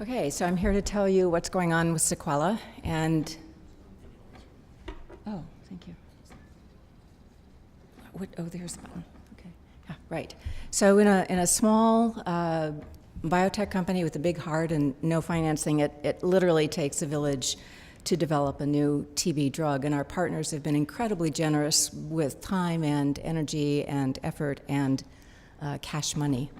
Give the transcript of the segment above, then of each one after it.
Okay, so I'm here to tell you what's going on with Sequela, and oh, thank you. There's the button. Okay, yeah, right. So in a small biotech company with a big heart and no financing, it literally takes a village to develop a new TB drug, and our partners have been incredibly generous with time and energy and effort and cash money.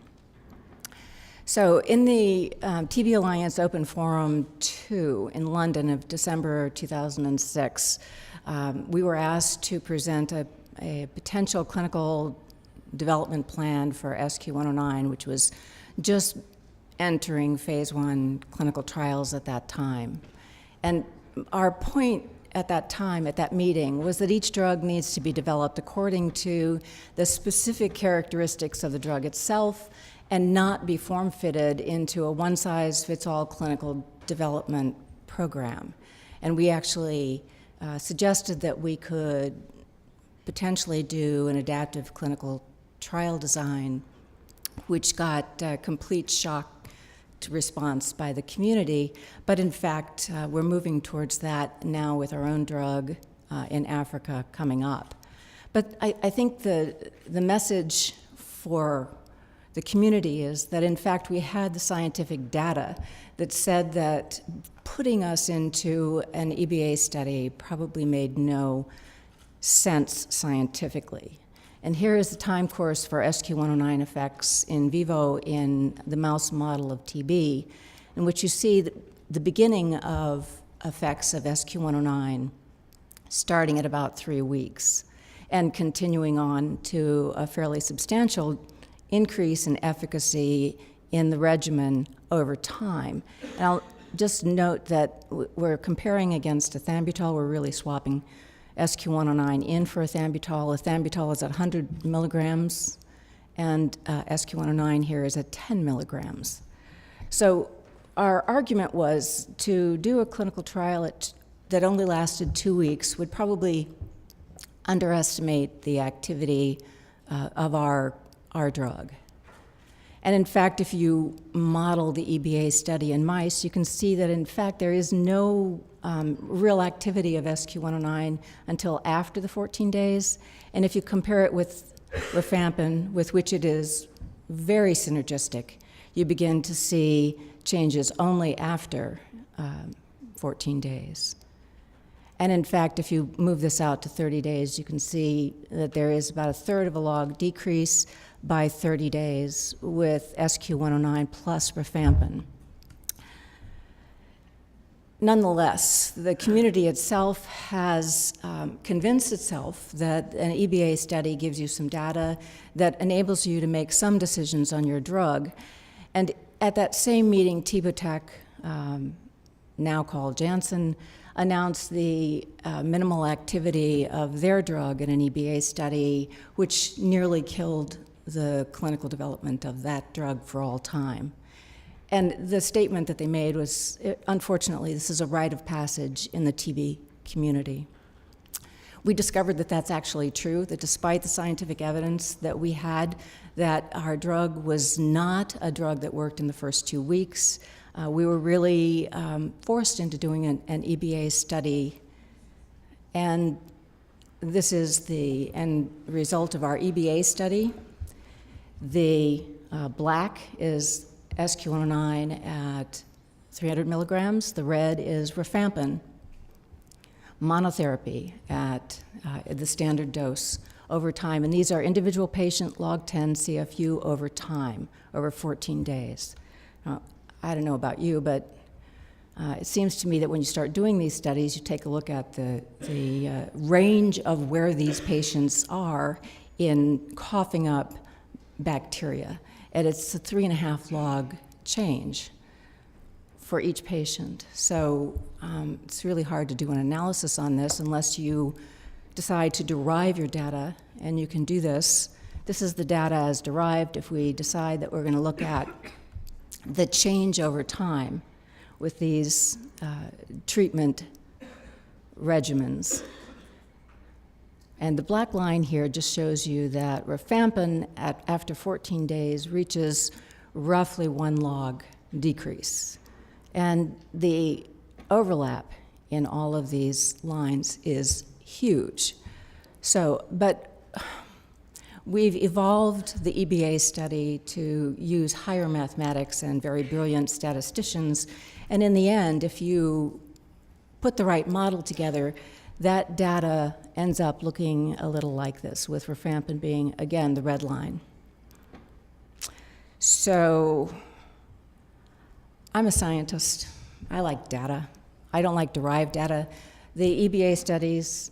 So in the TB Alliance Open Forum 2 in London of December 2006, we were asked to present a potential clinical development plan for SQ109, which was just entering phase 1 clinical trials at that time. And our point at that time, at that meeting, was that each drug needs to be developed according to the specific characteristics of the drug itself and not be form-fitted into a one-size-fits-all clinical development program. And we actually suggested that we could potentially do an adaptive clinical trial design, which got complete shock response by the community, but in fact, we're moving towards that now with our own drug in Africa coming up. But I think the message for the community is that in fact we had the scientific data that said that putting us into an EBA study probably made no sense scientifically. And here is the time course for SQ109 effects in vivo in the mouse model of TB, in which you see the beginning of effects of SQ109 starting at about 3 weeks and continuing on to a fairly substantial increase in efficacy in the regimen over time. And I'll just note that we're comparing against ethambutol. We're really swapping SQ109 in for ethambutol. Ethambutol is at 100 milligrams, and SQ109 here is at 10 milligrams. So our argument was to do a clinical trial that only lasted 2 weeks would probably underestimate the activity of our drug. And in fact, if you model the EBA study in mice, you can see that in fact there is no real activity of SQ109 until after the 14 days. And if you compare it with rifampin, with which it is very synergistic, you begin to see changes only after 14 days. And in fact, if you move this out to 30 days, you can see that there is about a third of a log decrease by 30 days with SQ109 plus rifampin. Nonetheless, the community itself has convinced itself that an EBA study gives you some data that enables you to make some decisions on your drug. And at that same meeting, Tibotec, now called Janssen, announced the minimal activity of their drug in an EBA study, which nearly killed the clinical development of that drug for all time. And the statement that they made was, unfortunately, this is a rite of passage in the TB community. We discovered that that's actually true, that despite the scientific evidence that we had, that our drug was not a drug that worked in the first 2 weeks. We were really forced into doing an EBA study, and this is the end result of our EBA study. The black is SQ109 at 300 milligrams. The red is rifampin monotherapy at the standard dose over time. And these are individual patient log 10 CFU over time, over 14 days. Now, I don't know about you, but it seems to me that when you start doing these studies, you take a look at the range of where these patients are in coughing up bacteria. And it's a 3.5 log change for each patient. So it's really hard to do an analysis on this unless you decide to derive your data, and you can do this. This is the data as derived if we decide that we're going to look at the change over time with these treatment regimens. And the black line here just shows you that rifampin after 14 days reaches roughly 1 log decrease. And the overlap in all of these lines is huge. So, but we've evolved the EBA study to use higher mathematics and very brilliant statisticians, and in the end, if you put the right model together, that data ends up looking a little like this, with rifampin being, again, the red line. So, I'm a scientist. I like data. I don't like derived data. The EBA studies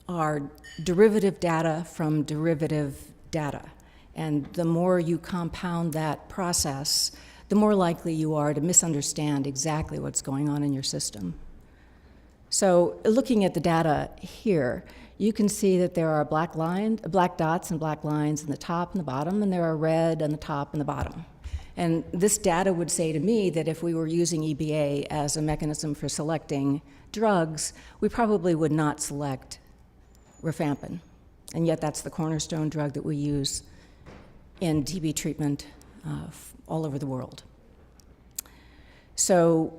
are derivative data from derivative data. And the more you compound that process, the more likely you are to misunderstand exactly what's going on in your system. So looking at the data here, you can see that there are black dots and black lines in the top and the bottom, and there are red on the top and the bottom. And this data would say to me that if we were using EBA as a mechanism for selecting drugs, we probably would not select rifampin. And yet that's the cornerstone drug that we use in TB treatment all over the world. So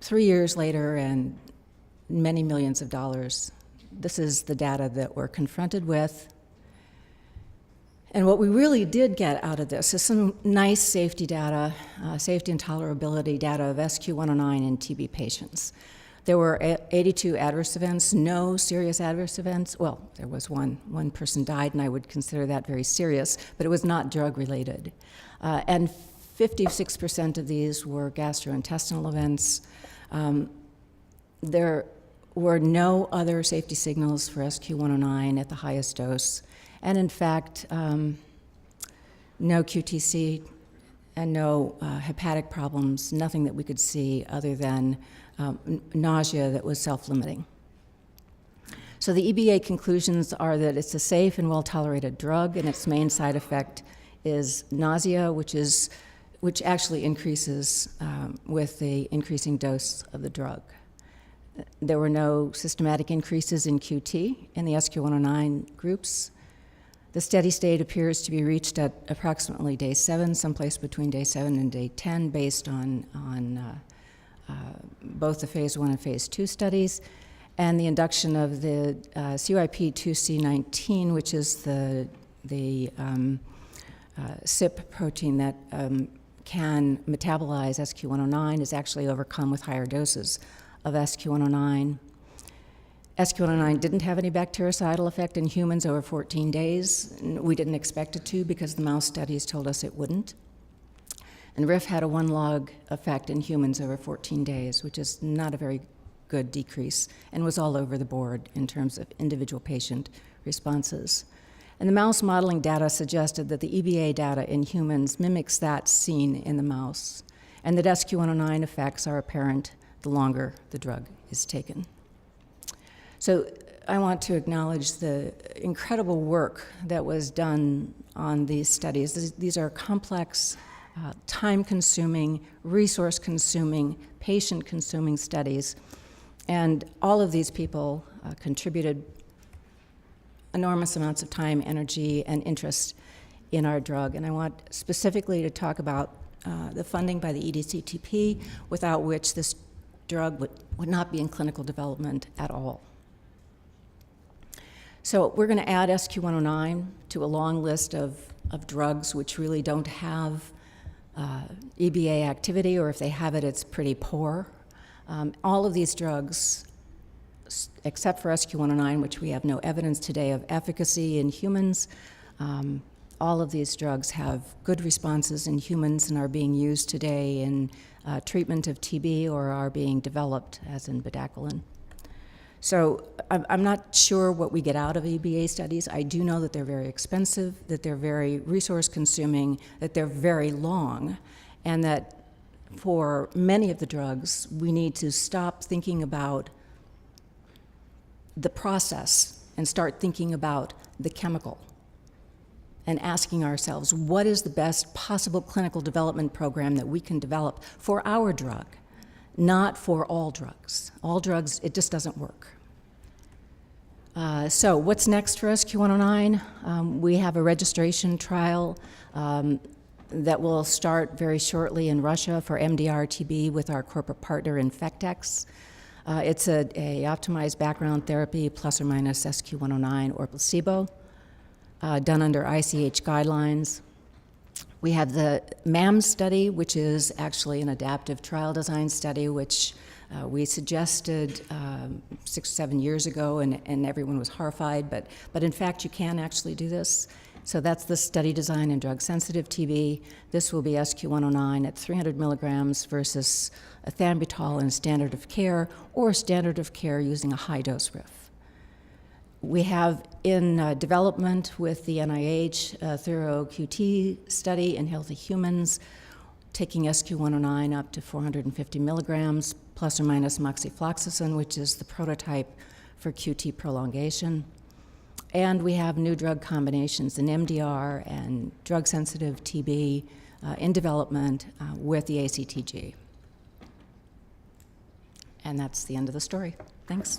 3 years later and many millions of dollars, this is the data that we're confronted with. And what we really did get out of this is some nice safety data, safety and tolerability data of SQ109 in TB patients. There were 82 adverse events, no serious adverse events. Well, there was one. One person died, and I would consider that very serious, but it was not drug-related. And 56% of these were gastrointestinal events. There were no other safety signals for SQ109 at the highest dose. And in fact, no QTC and no hepatic problems, nothing that we could see other than nausea that was self-limiting. So the EBA conclusions are that it's a safe and well-tolerated drug, and its main side effect is nausea, which actually increases with the increasing dose of the drug. There were no systematic increases in QT in the SQ109 groups. The steady state appears to be reached at approximately day 7, someplace between day 7 and day 10, based on both the phase 1 and phase 2 studies, and the induction of the CYP2C19, which is the CYP protein that can metabolize SQ109, is actually overcome with higher doses of SQ109. SQ109 didn't have any bactericidal effect in humans over 14 days. We didn't expect it to because the mouse studies told us it wouldn't. And RIF had a 1 log effect in humans over 14 days, which is not a very good decrease, and was all over the board in terms of individual patient responses. And the mouse modeling data suggested that the EBA data in humans mimics that seen in the mouse, and that SQ109 effects are apparent the longer the drug is taken. So I want to acknowledge the incredible work that was done on these studies. These are complex, time-consuming, resource-consuming, patient-consuming studies, and all of these people contributed enormous amounts of time, energy, and interest in our drug. And I want specifically to talk about the funding by the EDCTP, without which this drug would not be in clinical development at all. So we're going to add SQ109 to a long list of drugs which really don't have EBA activity, or if they have it, it's pretty poor. All of these drugs, except for SQ109, which we have no evidence today of efficacy in humans, all of these drugs have good responses in humans and are being used today in treatment of TB, or are being developed, as in bedaquiline. So I'm not sure what we get out of EBA studies. I do know that they're very expensive, that they're very resource-consuming, that they're very long, and that for many of the drugs, we need to stop thinking about the process and start thinking about the chemical, and asking ourselves, what is the best possible clinical development program that we can develop for our drug, not for all drugs. All drugs, it just doesn't work. So what's next for SQ109? We have a registration trial that will start very shortly in Russia for MDR-TB with our corporate partner Infectex. It's a optimized background therapy plus or minus SQ109 or placebo, done under ICH guidelines. We have the MAMS study, which is actually an adaptive trial design study, which we suggested 6 or 7 years ago, and everyone was horrified, but in fact you can actually do this. So that's the study design in drug-sensitive TB. This will be SQ109 at 300 milligrams versus ethambutol in standard of care, or standard of care using a high-dose RIF. We have in development with the NIH a thorough QT study in healthy humans, taking SQ109 up to 450 milligrams, plus or minus moxifloxacin, which is the prototype for QT prolongation. And we have new drug combinations in MDR and drug-sensitive TB in development with the ACTG. And that's the end of the story. Thanks.